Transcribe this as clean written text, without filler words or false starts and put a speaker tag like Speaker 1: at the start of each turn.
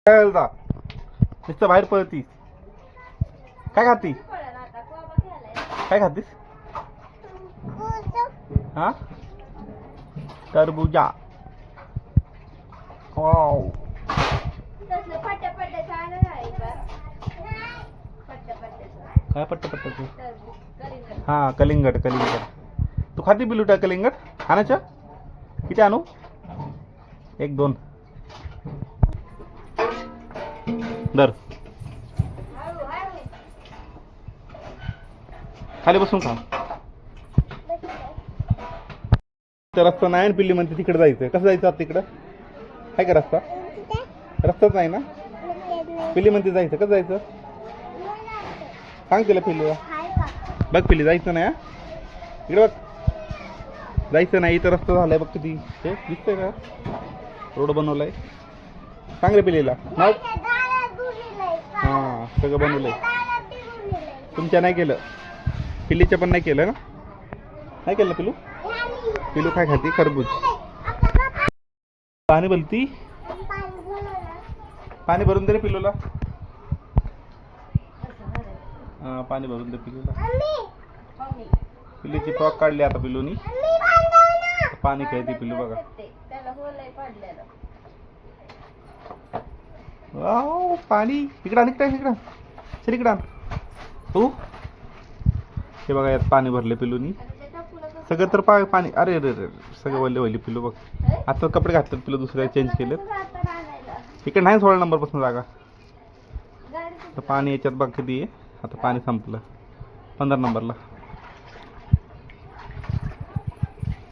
Speaker 1: जा नुसतं बाहेर पळतीस. काय खाती? काय खातीस? हा टरबुजा. वाव. काय पट्ट पट्ट? हा कलिंगड कलिंगड. तू खाती बिलुटा कलिंगड? आणायचं किती आणू? एक दोन दर. खाली बसून खा. रस्ता नाही पिल्ली म्हणते तिकडे जायचं. कसं जायचं आता तिकडं? आहे का रस्ता? रस्ताच नाही ना. पिल्ली म्हणते जायचं. कसं जायचं सांग तिला. पिल्लूला बघ. पिल्ली जायचं नाही. इकडे बघ. जायचं नाही. इथं रस्ता झालाय बघ. किती हे दिसतंय का? रोड बनवलाय. सांग रे पिल्लीला. नाव हां सगळं बनवलंय. तुमच्या नाही केलं. पिल्लीच्या पण नाही केलं ना. नाही केलं पिल्लू. पिल्लू काय खाती? खरबूज. पाणी बोलती. पाणी भरून दे रे पिल्लूला. हा पाणी भरून दे पिल्लूला. पिल्लूची फ्रॉक काढली आता पिल्लूनी. पाणी खेळते पिल्लू बघा. वाव पाणी. इकडं आण. इकडं चल. इकडं आण तू. हे बघा यात पाणी भरले पिल्लूनी सगळं. तर पाणी. अरे अरे अरे सगळं वल्ले वल्ले पिल्लू बघ. आता कपडे घातलेत पिल्लू दुसऱ्या चेंज केलेत. इकडे नाही 16 नंबर पासून जागा. तर पाणी याच्यात बघ किती आहे. आता पाणी संपलं 15 नंबरला.